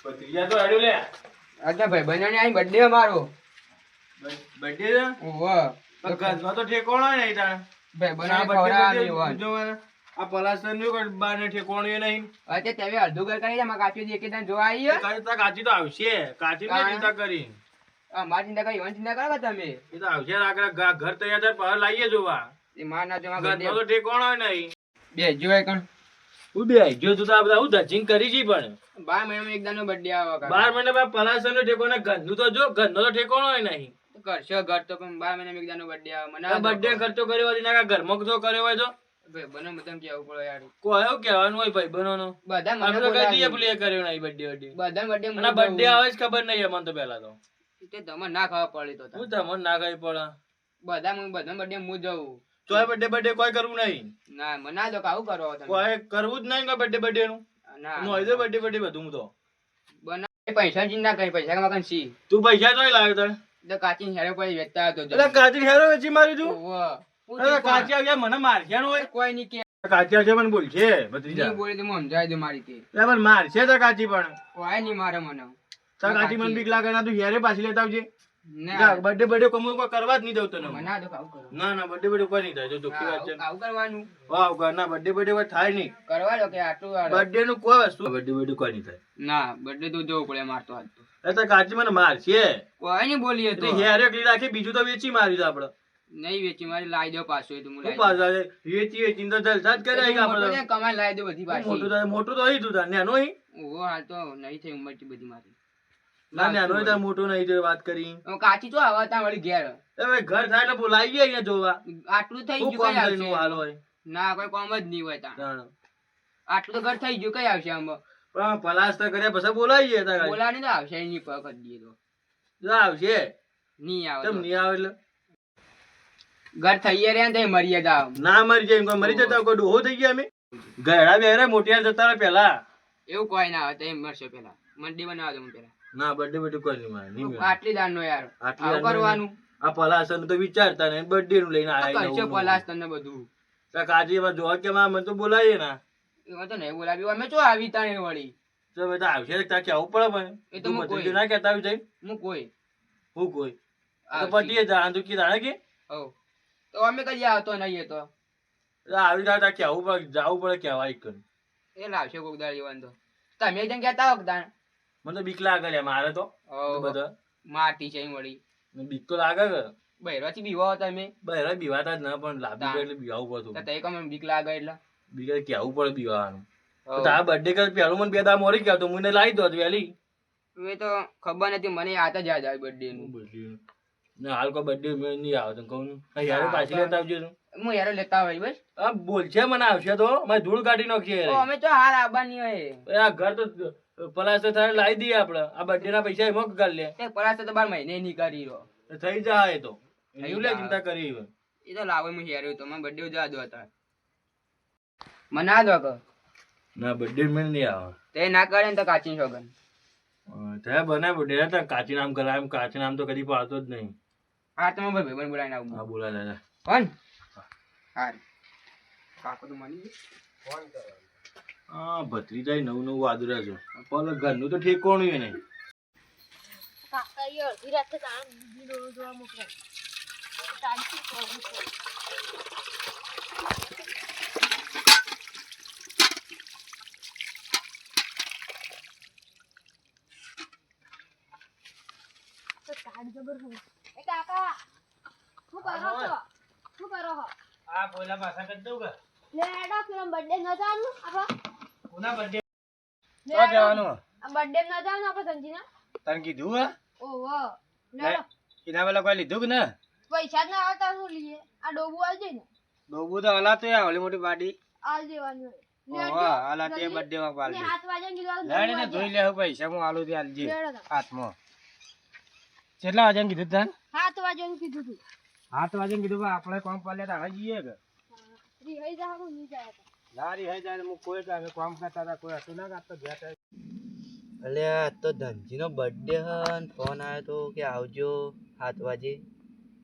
ભત્રીજા તો હેડ્યો લે. અચ્છા ભાઈ બન્યો આઈ બર્થડે અમારો. બર્થડે છે? ઓહો. પણ ઘરનો તો ઠેકોણો નહીં તારે. ભાઈ અને આ બન્યો birthday ખવડાવવાની જો મને આ પલાસરનું કોઈ બારને ઠેકોણું એ નહીં. અચ્છા તમે અડધું ઘર કરી દે કાચી એક તને જોવા આવી તારે કાચી તો આવશે. કાચીની નહીં ચિંતા કરી. મારી ચિંતા કરી એવાની ચિંતા કરો તમે. એ તો આવશે આગળ ઘર તૈયાર થાય બહાર લાવીએ જોવા. એ માર ના જોવા ઘરનો તો ઠેકોણો નહીં. બે જોય કણ હું બે જો તું તો આ બધા હું ધચિંગ કરી છી પણ 12 મહિનામાં એકદાનો બર્થડે આવે 12 મહિના પલાસરનો ઠેકોણો ઘરનું તો જો ઘરનો તો ઠેકોણો નહીં. કરશો ઘર તો પણ 12 મહિનામાં એકદાનો બર્થડે આવે મને બર્થડે ખર્ચો કર્યો હોય ના ઘરમાં તો કર્યો હોય તો ભાઈ બનો મતલબ કેવું પડે યાર કોઈ એવું કહેવાનું હોય ભાઈ બનોનો બધા મને આપણે કઈ દઈએ બોલાવી પ્લે કર્યો નહીં બર્થડે બધા બર્થડે મને બર્થડે આવે જ ખબર નહીં મને તો પહેલા તો તે તમને ના ખબર પડી તો હું તમને ના કઈ પડે બધા બર્થડે હું જઉં તોય બર્થડે કોઈ કરવું નહીં. ના મને ના દો આવું કરો તમે કોઈ કરવું જ નહીં કોઈ બર્થડે નું ના હું હોય બર્થડે બધું તો બના પૈસા ચિંતા કરી પૈસા કમાકન સી તું પૈસા તો લાવ્યો તારે તો કાચી હેરે પડી વેચતા હતો એટલે કાચી હેરો વેચી મારી તું ઓહો અરે કાચી આવ્યા મને મારશે હોય કોઈ નહીં કે કાચી આવશે મને બોલશે ભત્રીજા નહીં બોલે તો હું સમજાય દે મારી તે એટલે પણ મારશે તો કાચી પણ કોઈ નહીં મારે મને તો કાચી મને બીક લાગે ના તું હેરે પાછી લેતા આવજે. ના બર્થડે કમું કોઈ કરવા જ નહીં દઉં તને મને ના દો આવું કરો ના ના બર્થડે કોઈ નહીં થાય જો ચોખ્ખી વાત છે. આવું કરવાનું વાવ ઘરના બર્થડે કોઈ થાય નહીં. કરવા દો કે આટલું બર્થડે નું કોઈ વસ્તુ બર્થડે કોઈ નહીં થાય. ના બર્થડે તો જવું પડે મારતો આજ તો એટલે કાચી મને મારશે કોઈ નહીં બોલીએ તો હેરે એકલી રાખી બીજું તો વેચી મારી આપડે નહીં વેચી મારી લાવી દો પાછો તો હું શું પાછા છે? વેચી તો જલસા જ કરે આપડે કમાઈ લાવી દો બધી પાછી મોટું તો અહીં તું તાર નેનો અહીં ઓહો હાલ તો નહીં થઈ ઉંમર થી બધી મારી ના નેનો તાર મોટું નહીં તો વાત કરી કાચી તો આવા તા વળી ઘેર હવે ઘર થાય એટલે બોલાવીએ અહીંયા જોવા આટલું થઈ શું ગયું કામ કઈ કરીને હાલ આવશે હોય ના કોઈ કામ જ નહીં હોય તા જાણ. આટલું તો ઘર થઈ ગયું કઈ આવશે આમ પણ પલાસ તો કર્યા પછી બોલાવીએ તાર બોલાની તો આવશે નહીં પકડ દઈએ તો આવશે નહીં આવે કેમ તો. નહીં આવે એટલે ઘર થઈ રહ્યા ને તો મર્યાદા ના મરી જાય કોઈ મરી જતા કોઈ ડોહો થઈ ગયા અમે ગયડા બેરા મોટિયા જતા રહ્યા પેલા એવું કોઈ ના આવે તો એમ મરશે પેલા મંડી બનાવવા દઉં પેલા ના બર્થડે કોઈ નહીં મારે નહીં મારે. આટલી દાન નો યાર આટલી આવું દાનનો કરવાનું આ પલાસન તો વિચારતા ને બર્થડે નું લઈને કરશે પલાસ તને બધું આવ્યા કાજી માં જોવા કે મને તો બોલાવીએ ના એમાં તો નહીં બોલાવ્યું અમે શું આવી તાણે વળી તો બધા આવશે ત્યાં કેવું પડે મને એ તો હું કોઈ ના કહેતા આવી જાય હું કોઈ હું કોઈ તો આવશે. પટીએ જા તું કી જાણે કે હવ તો અમે કદી આવતો નહીં એ તો આવી જાય ત્યાં કેવું પડે જવું પડે કેવાય કર એ લાવશે કોક દાળ એવાનું તો તમે જેમ કહેતા હો દાણ મને તો બીક લાગે લે મારે તો બધા માટી છે વળી બીક તો લાગે કે બહેરાથી બીવા હો તમે બહેરા બીવાતા જ ના પણ લાભી ગયો એટલે બીવાવું તો પડતું તઈ કમ બીક લાગે એટલે બીક કેવું પડે બીવાનું હવ. તારા બર્થડે કર પેલું મને બે દા મોરી ગયા તો મને લાવી દો વેલી એ તો ખબર નથી મને યાદ જ યાદ આવે બર્થડે નું ને હાલ કોઈ બર્થડે મેં નહીં આવે તને કહું યાર પાછી લેતા આવજો તું હું યાર લેતા હોય બસ આ બોલશે મને આવશે તો મારે ધૂળ કાઢી નાખીએ ઓ, અમે તો હાર આવવાની હોય આ ઘર તો પલાસ થાય લાવી દઈએ આપડે આ બર્થડે ના પૈસા એમાં કરી લે તે પરાસ તો 12 મહિને નહીં કરી રહ્યો થઈ જાય તો થઈ એવું લે જાય. ચિંતા કરી હોય. એ તો લાવે હું હેર્યો તો મને બર્થડે જા દો હતા મને આ દો કે ના બર્થડે મેં નહીં આવે તે ના કરે ને તો કાચી સોગન ત્યાં બનાવ બર્થડે હતા કાચી નામ કરાય એમ કાચી નામ તો કદી પાડતો જ નહીં. હા તમે ભાઈ ભાઈ બોલાવીને આવું હા બોલા દાદા કોણ હા કાકો તો મળી ગયો હા ભત્રીજા નવું નવું આદરા છે પણ ઘરનું તો ઠેકોણું એ નહીં. કાકા એ અડધી રાતે કામ બીજી જોવા મોકલે તારી શું કરવું છે? તો તારી જબર હું એ કાકા શું કરો છો? શું કરો છો? આ બોલા પાછા કરી દઉં કે લે હેડો પેલો બર્થડે ન જવાનું આપણો કોના બર્થડે લે તો જવાનું આ બર્થડે ન જવાનું આપણે સંજીના તને કીધું હે ઓહો લે એના પેલા કોઈ લીધું કે ના પૈસા જ ના આવતા શું લઈએ આ ડોબુ આલજે ને ડોબુ તો હલાતો યાર ઓલી મોટી પાર્ટી આલ દેવાનું હોય ઓહો હાલા તે બર્થડે માં ને પાર્ટી 7 વાગે કીધું લેડે ને જોઈ લે પૈસા હું આલું તે આલજે લેડો તો. હાથમાં કેટલા વાગે કીધું તને 7 વાગે નું કીધું તું 7 વાગે કીધું પણ આપણે કોમ પર લેતા હવે જઈએ કે ફ્રી હઈ જા હું ની જાય લારી હઈ જાય હું કોઈ કામે કામ કરતા હતા કોઈ હતું ના કાતો ગયા અલે આ તો ધનજીનો બર્થડે હે ને ફોન આવ્યો તો કે આવજો 7 વાગે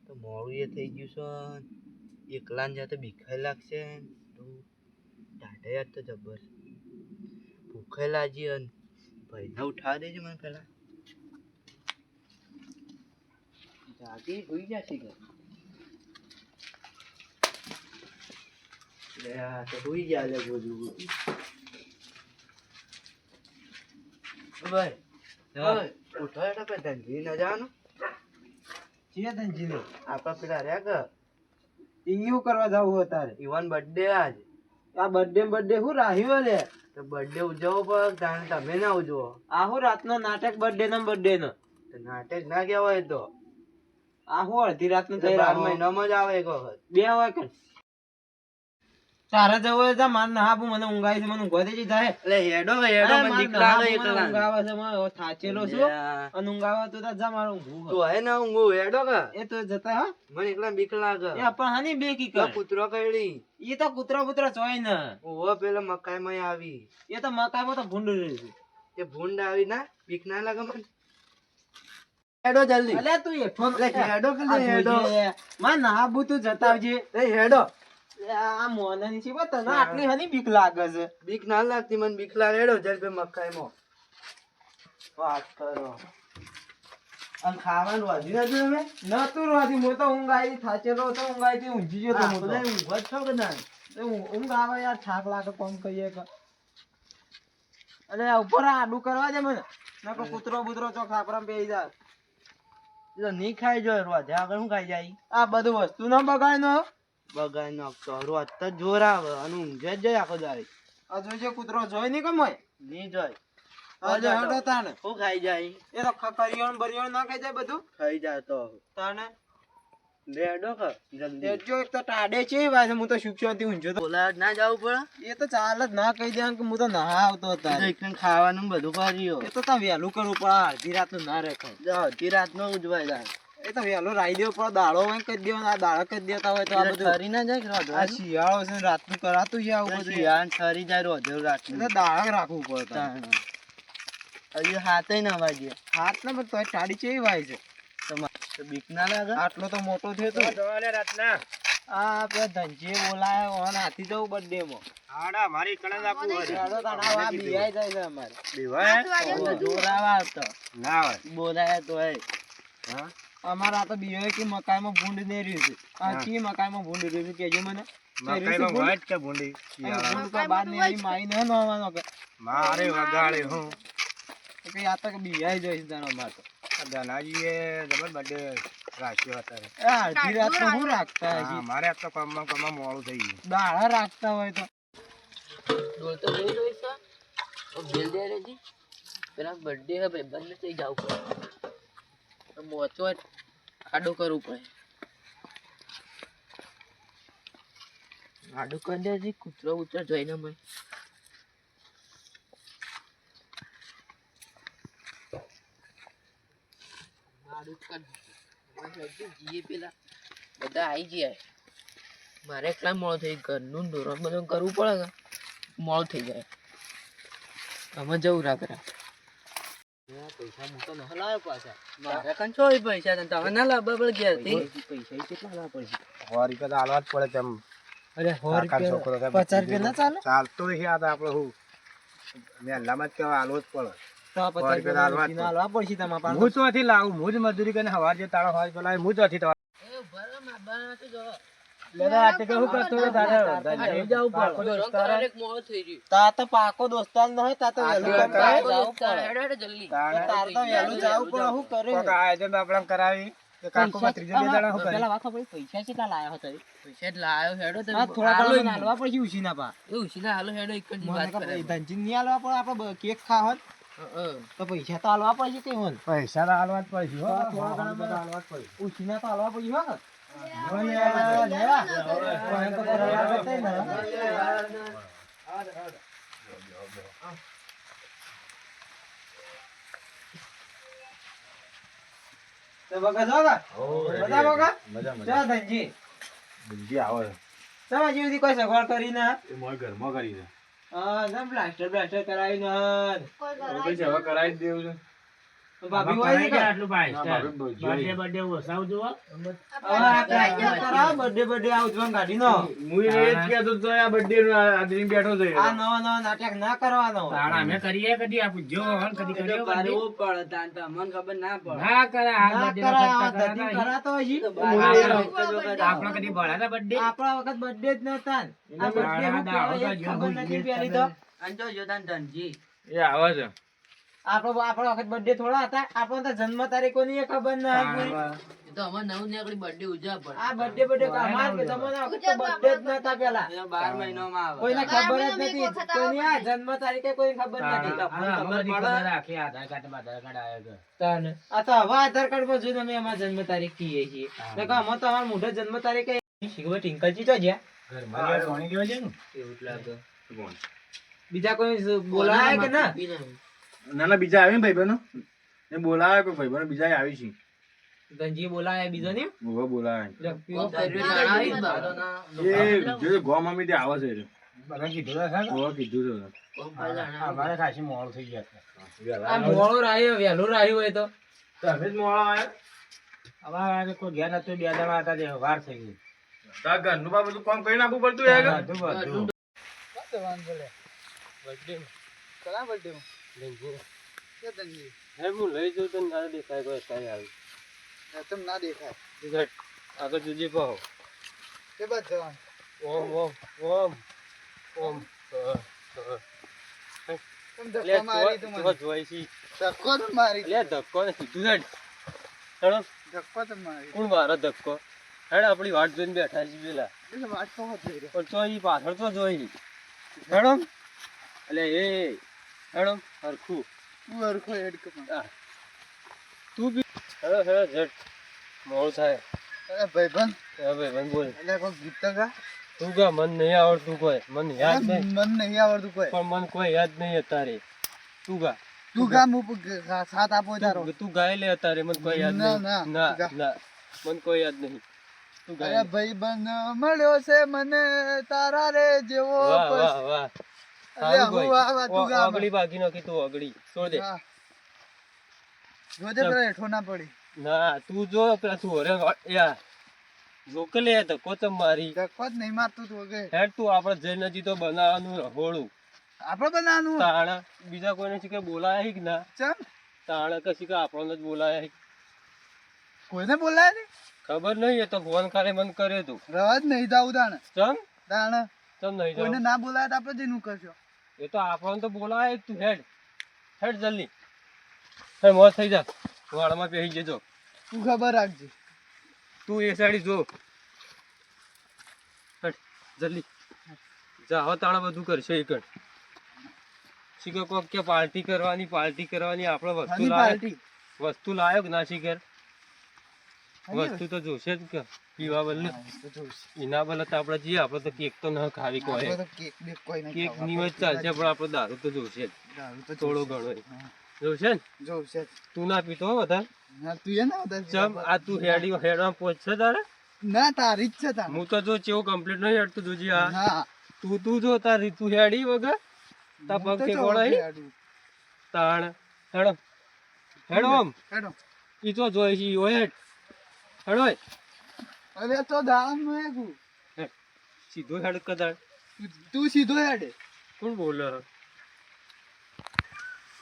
તો મોડું એ થઈ ગયું છે એકલાને જાય તો બીખાઈ લાગશે તો ટાઢે યાર તો જબર ભૂખાઈ લાગી અને ભાઈને ઉઠાવી દેજો મને પેલા જાગી હોઈ જશે કે લે આ તો હોઈ ગયા લે બોલું ભાઈ ઉઠો એટલે કે ધનજી ન જવાનું છીએ ધનજીને આપણા પેલા રહ્યા કે એવું કરવા જવું તારે ઈવન બર્થડે આજ આ બર્થડે શું રાહ્યું લે તો બર્થડે ઉજવવો પડે તાણે તમે ના ઉજવો આ હું રાતનો નાટક બર્થડે નો તો નાટક ના કહેવાય તો આ હું અડધી રાતનું તો 12 મહિનામાં જ આવે એક વખત બે હોય કે તારે જવું હોય જા માર ના આપું મને ઊંઘ આવી છે મને ઊંઘવા દેજે જાય એટલે હેડો હેડો મને બીક લાગે એકલા ઊંઘ આવે છે મને થાચેલો છું અને ઊંઘ આવે તો જા મારો ઊંઘું તું હે ના ઊંઘું હેડો કે એ તો જતા હા મને એકલા બીક લાગે એ પણ હાની બે કી તો કર કૂતરો કઈડી એ તો કૂતરો ચોય ને ઓવો પેલા મકાઈમાં આવી એ તો મકાઈમાં તો ભૂંડ રહ્યું છે એ ભૂંડ આવી ના બીક ના લાગે મને હેડો જલ્દી અલે તું હેઠો હેડો કે હેડો માં નાબુ તું જતા આવજે એ હેડો આ મોનાની છે તને આટલી હાની બીક લાગે છે બીક ના લાગતી મને બીક લાગે હેડો જલ્દી મકાઈમાં વાત કરો અને ખાવાનું વાજી ના જોયું અમે નતું રોધી હું તો ઊંઘ આવી થાચેલો તો ઊંઘ આવી ઊંઘી ગયો તો હું તો. ઊંઘ જ છો કે ના ઊંઘ આવે યાર થાક લાગે કોમ કહીએ કે અરે આ ઉપર આડું કરવા દે મને નકો કૂતરો બુતરો ચોક ખાપરા પેઈ જાય તો નહીં ખાઈ જોય રોજ આગળ શું ખાઈ જાય આ બધું વસ્તુ ના બગાડ નો બગાઈ નાખતો રોજ તો જોર આવે અને ઊંઘે જ જાય આખો દાડી આ જોજે કૂતરો જોઈ નહીં કમાય નહીં જોય આજે હટો તાને શું ખાઈ જાય એ તો કરિયોણ બરિયોણ ના ખાઈ જાય બધું ખાઈ જાય તો તાને લેડો કે જલ્દી એ જો એક તો ટાડે છે વાસે હું તો સુખ્યોથી ઊંઝો તો બોલા ના જવું પડે એ તો ચાલ જ ના કહી દે કે હું તો ના આવતો તારે એકને ખાવાનું બધું કર્યો એ તો તા વહેલું કરવું પડે અડધી રાતનું ના રખાય અડધી રાતનો ઉજવાય જાય એ તો વહેલું રાઈ દેવું પડે દાડો હોય કહી દેવાનું આ દાડા કહી દેતા હોય તો આ બધું ઠરી ના જાય રોજ આ શિયાળો છે ને રાતનું કરાતું છે આવું બધું યાર ઠરી જાય રોજ રાતનું એટલે દાડા રાખવું પડે તારે. હજી હાથે ના વાગે હાથ ને પણ તોય ટાડી ચેવી વાય છે તો બીક ના લાગે આટલો તો મોટો થયો તો રાતના આ પેલા ધનજીએ બોલાયો અને હાથી જવું બર્થડે માં હાડા મારી કણા આપું ચાલો તાણ આ બિહાઈ જાય છે અમારે જોરાવા આવતો ના હોય બોલાયા તો હા અમારે આ તો બિહાઈ કે મકાઈમાં ભૂંડ ને રહ્યું છે આ કી મકાઈમાં ભૂંડ રહ્યું છે કેજો મને મકાઈમાં વાટ કે ભૂંડી ભૂંડ તો બાદ ને એની માઈ ન નવાનો કે મારે વગાડે હું કે આ તો કે બિહાઈ જાય છે તારો અમાર તો ધનાજીએ જબર બર્થડે રાખ્યો અત્યારે એ અડધી રાત તો હું રાખતા હજી મારે આ તો કમમાં મોડું થઈ ગયું દાડા રાખતા હોય તો બોલતો જોઈ જોઈ સર ઓ બેલ દે રેજી પેલા બર્થડે હે ભાઈ બંને થઈ જાવ તો મોચો આડો કરવું પડે આડો કરી દે જી કૂતરો ઉતર જોઈને મને આડો કર જીએ પેલા બધા આવી ગયા મારે એકલા મોડો થઈ ઘરનું ડોરો બધું કરવું પડે કે મોડું થઈ જાય અમે જવું રાખરા પૈસા હું તો ન લાવ્યો પાછા મારે કન છો પૈસા તને તમે ના લાવવા પડે ઘેરથી પૈસા કેટલા લાવવા પડશે 100 રૂપિયા તો આલવા જ પડે તેમ અરે 100 છોકરો રૂપિયા 50 રૂપિયા ના ચાલે ચાલતો નથી આ તો આપણે હું મેલામાં જ કેવા આલવો જ પડે તો આ 50 રૂપિયા હાલવા પડશે તમારા પાસે હું ચોથી લાવું હું જ મજૂરી કરીને હવાર જે તાળો હોય પેલા હું ચોથી તો એ ભરે માબાના તો જો લેડા આ કે હું કરતો હોય દાદા જઈ જાવ પડે ડાયરેક્ટ મોડું થઈ ગયું તા તો પાકો દોસ્તાર ન હોય તા તો વહેલું પાકો જાવું દોસ્તાર, પડે હેડો હેડો જલ્દી તાર તો વહેલું જાવું પડે હું કરે કોક આયોજન આપણે કરાવી કે કાકો ત્રીજો બે દાડા હું પેલા વાખો ભાઈ પૈસા કેટલા લાયા હતા પૈસા જ લાયો હેડો તો હા થોડા ઘણા હાલવા પડશે ઉસીના પા એ ઉસીના હાલો હેડો એક જ વાત કરે ધનજી ની હાલવા પડે આપણે કેક ખાવત તો પૈસા તો હાલવા પડશે કે હોન પૈસા તો આલવા જ પડશે હો થોડા ઘણા બધા આલવા જ પડશે ઉસીના તો હાલવા પડશે હો તો બકા જોગા મજા બકા મજા ચા ધનજી બુંજી આવે તમાર જેવી કોઈ સગવડ કરી ના એ મોય ઘરમાં કરી દે હા ના પ્લાસ્ટર કરાવી ના કોઈ હવે કરાવી જ દેવું છે ભાભી હોય ને કે? આટલું ભાઈ ના, ભાભી બધી બર્થડે વસાવજો હો. હવે આ practice કરાવો, birthday આ ઉજવણ કાઢીનો. હું એ જ કહેતો તો આ birthday નું આ દિન બેઠો છે આ નવા નવા નાટક ના કરવાનો. તાણ અમે કરીએ કદી આ પૂછજો હન કદી એ તો કર્યો કરવું birthday? પડે તાન તો અમને ખબર ના પડે ના કરે આ ના birthday નો કરાય, આ ખર્ચા ધતી કરાતા કરાતો હોય છે. આપણે કદી ભળાતા birthday? આપણા વખત birthday જ નતા ને. આ birthday હું કહેવાય એ જ ખબર નથી પહેલી તો. અને જો જોતાન ધનજી એ આવે છે આપણા વખત birthday થોડા હતા. આપણને તો જન્મ તારીખોની એ ખબર ન હતી. એ તો અમારે નવું નીકળી birthday ઉજવવા પડે. આ birthday અમાર કે તમારા વખત તો birthday જ નતા પેલા. એ 12 મહિનામાં આવે કોઈને ખબર જ નથી. કોઈની આ જન્મ તારીખે કોઈ ખબર નથી. આ બધી ખબર રાખી આધાર કાર્ડ માં આધાર કાર્ડ આવ્યો તો. તાને. આ તો હવે આધાર કાર્ડ માં જોઈને અમે અમારા જન્મ તારીખ કહીએ છીએ. નકર અમે તો અમારા મોઢે જન્મ તારીખે શીખવે ટિંકલજી તો જ્યાં. ઘરમાં લ્યો પાણી દેવા છે ને? એવું જ લાગે બીજા કોઈ બોલાય કે ના? પી નાખું. ના ના બીજા આવી ને ભાઈબંધો એ બોલાવે કોઈ ભાઈબંધો બીજા આવી છે ધનજી બોલાય બીજો ને? ઉભો બોલાવે કોમ કર્યું ના આવી જ બાબા. એ જો ગોમ અમે ત્યાં આવે છે બધા કીધું તો ખરું? ઉભો કીધું કોમ કર્યું ના આવી. અમારે ખાસી મોડું થઈ ગયા છે. આ મોડો રાહ્યો વહેલું રાહ્યું હોય તો. છે તમે જ મોળા આવ્યા અમારે કોઈ ઘેર નતું, બે જણા હતા તે વાર થઈ ગઈ. તાર ઘરનું બા બધું કામ કરી નાખવું પડતું યાર બધું. કોણ મારો ધક્કો હેડ આપણી વાટ જોઈને બેઠા છે પેલા પણ તો ઈ પાછળ તો જોઈ હેડો એટલે એ હેડો હરખું હા. તું બી હેડો હેડો ઝટ મોડું થાય હા ભાઈ બોલ તું કા મન નહીં આવડતું કોઈ મન યાદ નહીં પણ મન કોઈ યાદ નહીં અત્યારે તું કા તું ગાય લે અત્યારે મને કોઈ યાદ નહીં ના ના મને કોઈ યાદ નહીં તું ગાય વાહ વાહ વાહ સારું ભાઈ. અગડી બાકી નાખી તું અગડી છોડ દે ના તું જો પેલા તું હરે યા રોકલે ધક્કો તો મારી હેડ તું આપણે જઈને હજી તો બનાવવાનું રહોળું તાણા બીજા કોઈને છે કે બોલાયા હી કે ના તાણા કશી કે આપણને જ બોલાયા હી. કોઈને બોલાય ને ખબર નહીં એ તો ફોન ખાલી મને કર્યો તું રવા જ નહીં જાવ દાણ ચમ દાણ ચમ નહીં કોઈને જાવ ના બોલાય તો આપણે જેનું કરશો એ તો આપણને તો બોલાય તું હેડ હેડ જલ્દી હેડ મોત થઈ જા વાળમાં પહેરી જજો તું ખબર રાખજે તું એ સાઈડ જો હેડ જલ્દી જા હવે તાણા બધું કરશે એ કર શીખર કોક કે પાર્ટી કરવાની આપણે વસ્તુ આની લાવે પાર્ટી વસ્તુ લાયો કે ના શીખર વસ્તુ તો જોશે જ કે પીવા બદલે એના બદલે તો આપણે જઈએ આપણે તો કેક તો ન ખાવી કોઈ આપણે તો કેક બેક કોઈ નહીં કેક ખાવા. ની વાત ચાલશે પણ આપણે દારૂ તો જોશે જ દારૂ તો થોડો જોશે. ઘણો જોશે ને જોશે જ. તું ના પીતો હો વધારે ના તું એ ના વધારે ચમ આ તું હેડમાં પહોંચશે તારે ના તારી જ છે તારે હું તો જો ચેવું કમ્પ્લીટ નહીં હેડતું જોજે આ હા તું જો તારી તું હેડી વગર તા હું પગ તો કે ચોક ગોળાઈ હેડું. તાણ હેડો હેડો આમ હેડો. ઈ તો જોઈ છે ઈ હેડ હેડો ઓય. અરે તો દામ મેગું સીધો હેડ કદાચ તું સીધો હેડે કોણ બોલે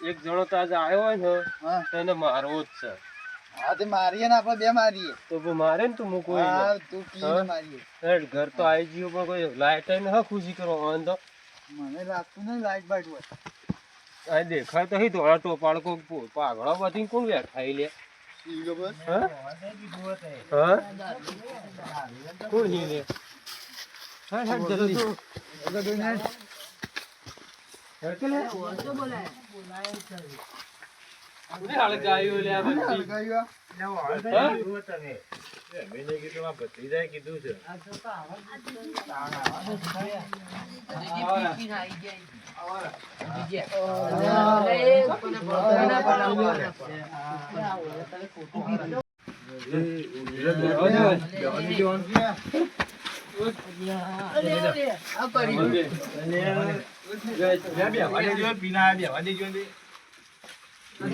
એક જણો તો આજે આવ્યો હોય ને હા તેને મારવો જ છે હા તે મારીએ ને આપણે બે મારીએ તો બહુ મારે ને તું મૂકવું હા તું પીને હા? મારીએ હેડ ઘર તો આવી ગયું પણ કોઈ લાઈટ આવીને હા ખુશી કરો આન તો મને લાગતું નહીં લાઈટ બાઈટ હોય આ દેખાય તો હી ધોળા ટોપાળ કોક પાઘડો બધી કોણ બેઠાઈ લે ઈ ખબર હા હા કોણ હી લે હેડ હેડ જલ્દી એટલે તું ને હેડ કે લે ઉને હાલ ગાયો લે આ બધી ગયો હા? પીને આવી ગયા. અરે, કોને બોલાવવાના બોલાવવાના. આ કરી. શું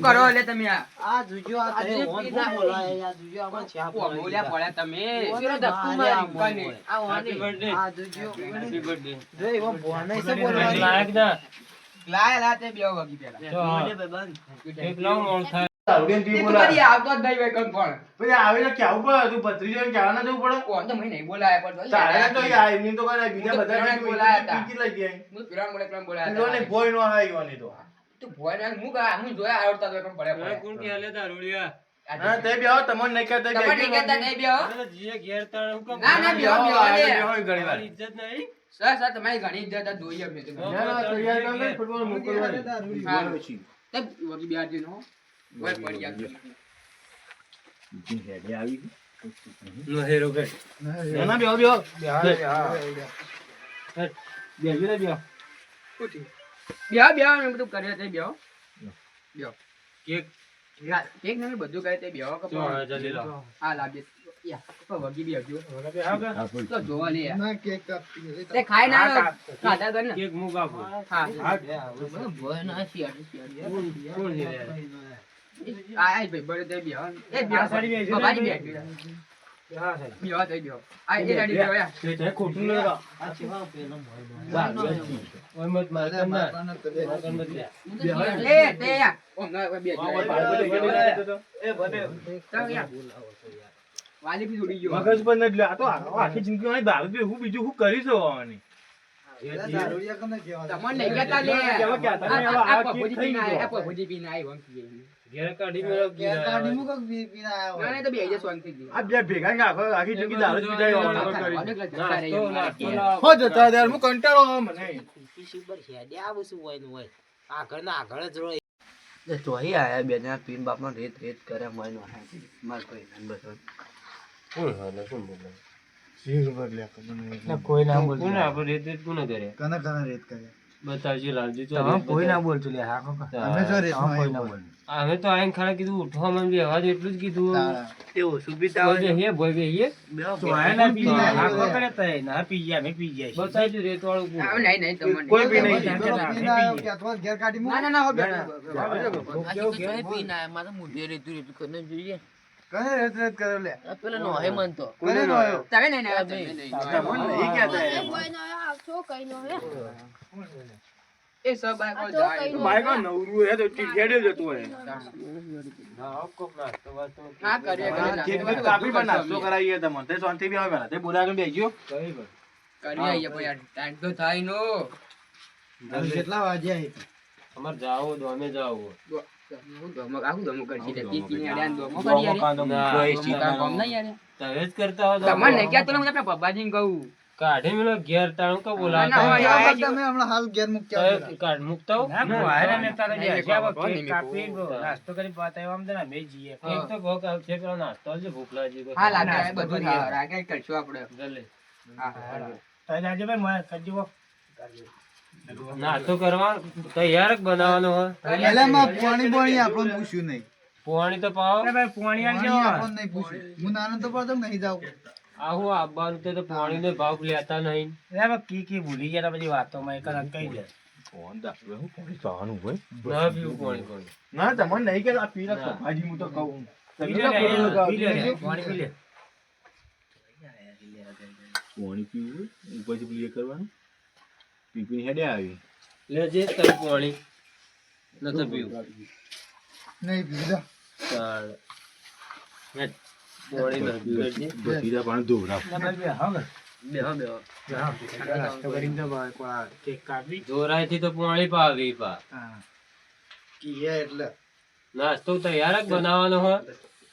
કરો એટલે તમે આ આ જોજો આ આજે તે ઓન પીલા શું બોલાય યાર જોજો આપણે ચા બોલ્યા પડ્યા તમે ઓને ધક્કુ ભારે મારી આ કોને? મોય. આ ઓને. આ જોજો હેપી બર્થડે જો એવો બોને છે બોલવાની લાયક ના લાય લા તે બે વાગી પેલા તો હા. એક લાવ મોળ થાય આવડે તી એ તો બોલાય. કદી આવતો જ નહીં વેકન પણ પછી આવીને કેવું પડે તું ભત્રીજાને કહેવા ના જવું પડે કોણ તો મને નહીં બોલાયા પણ તારે તો યાર એમની તો કરે બીજા હું તો બધા પેલા બોલાયા હતા. પીકી લઈ ગયા હું પેલા બોલે પેલા બોલાયા પીલો ને હતા. ભોય નો હાય ઈવાની તો તું ભોય ને હું કા હું જોયા આવડતા તો પણ પડ્યા કોણ કે હાલે દારૂડિયા હા તે બેહો તમને નહીં કહેતા તમને નહીં કહેતા નહીં બેહો અરે જીએ ઘેર તાણ હું કામ ના, ના, બેહો, બેહો, આજે લે. બેહો ઘણી વાર. ઇજ્જત નહીં સર સર તમારી ઘણી ઇજ્જત જોઈએ અમે તો ના, ના, તૈયાર કર લે, ફૂટબોલ મોકલવાની. હા. બોલો પછી. તે વગી બિહારજી નો વય પડી ગયા નો હેરો કે ના, ના, બેહો, બેહો. બેહજો ને બેહો બેહો બેહો ને બધું કરે તે બેહો બેહો કેક કેક ને બધું કરે તે બેહો જો હવે જલ્દી લાવ હા લાગે યા તો વગી બેહજો હવે તો જોવા લે યાર. ના કેક કાપી લે. તે ખાઈ ના ખાધા કર ને કેક મુક આપો હા બધું ભોય ના શિયાળ કોણ છે યાર? આ ભાઈ બળે તે બેહો એ બેહો બાબાજી બેહજો બેહો તે બેહો આ એ રેડી બેહો યાર તે ખોટું ન રાખ આ ચેવા પેલો મોય ઓય મત માર કર ના બાપાને તો દે. માર કર મત લે એ તે યાર ઓમ ના બેહજો એ ભલે. તો યાર વાલી બી જોડી ગયો મગજ પર નથી લે. આ તો આખી જિંદગી માં દારૂ પીવું, હું બીજું શું કરી શકવાની? દારૂડિયા કોને કહેવાય? તમને નહીં કહેતા લે કેવા કહેતા નહીં, હવે આ કેક થઈ ગયો. આ પભુજી પીને આઈ વંકી ઘેર કાઢી મેળવ કેક કાઢી મૂકો કે પીને આયા ના હોય. ના તો બે હજાર સોન થઈ ગયું આ બે ભેગા ને આખી જિંદગી દારૂ જ પીતા રહેવાનું કરી. અનેક જતા રહી નાસ્તો અમારા. લાવ હો જતા યાર, હું કંટાળો આવે મને. ચોહી આયા બે જણા પીન બાપનો રેત રેત કરે મોય નો હાય માર કોઈ નન બતો કોણ હાલે કોણ બોલે શી ખબર લે, ખબર નહીં. કોઈ ના બોલ કોણ આપણે રેત કોને કરે કને કને રેત કરે? બતાવજી લાલજી તો તમે રેત કોઈ ના બતાવ. બોલતું લે હા કાકા અમે જો રેતમાં કોઈ ના આવ્યો. બોલ અમે તો આઈને ખાલી કીધું ઉઠવા મને બી અવાજ એટલું જ કીધું તારા. તે ઓછું પીતા બોલ બે હે બોલ બે હે તો આ ના પી પીને હા આવ્યો. કાકા તે ના પી ગયા અમે પી ગયા બતાવજો રેત વાળું કોણ આ નહીં નહીં તમને કોઈ બી નહીં. પેલો પીને આવ્યો કે અથવા ઘેર કાઢી મૂક. ના ના ના હો બેઠો કને રેત રેત કરે લે? પેલા નો હે મન તો કને નો આવ્યો? તમે નહીં નહીં તમે નહીં તમને નહીં કહેતા યાર. એ સબ બાઈક વાળો જાય તો બાઈક માં નવરું હે તો ટીઠેડે જતું હોય. ના કોક નાસ્તો વાસ્તો હા કરીએ કેક વેક કાપી પણ નાસ્તો કરાવીએ તમને. તે શાંતિ બી આવે પહેલા. તે બોલાવીને બેસજો. કઈ બોલ કરીએ અહીંયા ભાઈ ટાઈમ તો થાય નો હવે કેટલા વાગ્યા છે? અમાર જાવો દો અમે જાવો હું ધમક આખું ધમક કરશી લે પીપીને અડ્યાન ધમક કરી યાર કામ નહીં યાર તમે જ કરતા હો તો તમને નહીં કહેતો ને હું આપણે પપ્પાજીને કહું કાઢી મેલો ઘેર તાણું કા ના, બોલાવતા ના, હોય? આયા તમે હમણાં હાલ ઘેર મૂક્યા તો હતા. કાઢ મુકતા હો? ના કોઈ ને તારે નહીં, બેસ્યા નહીં, કેક નહીં, કાપી નહીં. નાસ્તો કરી પાતા આમ તો અમે જઈએ એક તો ભોગ આવશે પેલો નાસ્તો છે ભૂખલાજી કોઈ. હા લાગે નાસ્તો બધું કરીએ. થાય રાગે કરશું આપણે જલ્દી. હા તો જાજે ભાઈ મને કરજો નાસ્તો કરવા તૈયાર જ બનાવવાનો હોય એટલે માં પાણી બોણી આપણને પૂછ્યું નહીં. પોણી તો પાવ અરે ભાઈ પોણી પાણી આલજો આપણને નહીં પૂછ્યું. હું નાનો તો પડતો નહીં જાઉં. આવું આવવાનું તો પોણી નો ભાવ લેતા નહીં અરે ભાઈ કી ભૂલી ગયા બધી વાતોમાં એક જ કહી દે ફોન દાખલો હું પોણી ખાવાનું હોય. ના પીવું પોણી પોણી ના તમને નહીં કે આ પીલા સફાજી હું તો કહું. પી લે પાણી પી લે પોણી પીવું ઉપરથી પીએ કરવાનું. પીપીને હેડે આવી. લેજે તઈ પોણી નતો પીવું નહીં પીધા. ચાલ હેટ. પોણી નથી પીવું લેજે. બધી પાણી ધોવડાવ. ના ભાઈ હા ને બેહો બેહો નાસ્તો કરીને તો ભાઈ કોઈ કેક કાપી જોરાયથી તો પોણી પાવી પા હા કીયા એટલે નાસ્તો તૈયાર જ બનાવવાનો હોય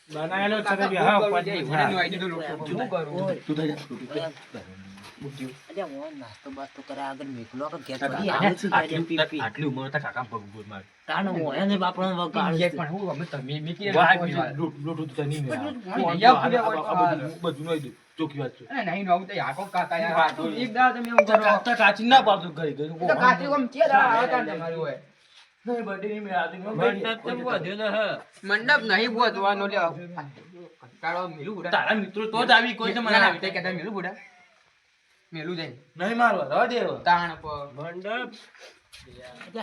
બનાવેલો છે કે હા ઉપર મને નો આઈડી તો લોકો શું કરું આટલી ઉંમર હતા કાકા પગ ઉપર મારે. પણ હું અમે તમે મીકી લોટું તો નહીં મેળવે. બધું નહીં દે. ચોખ્ખી વાત છે. નહીં નો તો યાકો કાકા યાર એક દાવ તમે એવું કરો કાકા કાચી ના પાડતું ઘરે ગયું. તો કાચી કોમ છે દાવ આવતા તમારું હોય નહીં બર્થડે નહીં મેળવતી. મંડપ તો વધ્યો ને હા મંડપ નહીં બોધવાનો લે કાળો મેલું બુડા તારા મિત્રો તો જ આવી કોઈ તો મને આવી તે કહેતા મેલું બુડા મેલું જાય નહીં મારવા રવા દે હવે. તાણ પર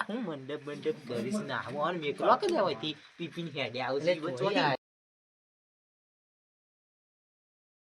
હું મંડપ કરીશ ના મેકલો કે લેવાથી ટિફિન હેડે આવશે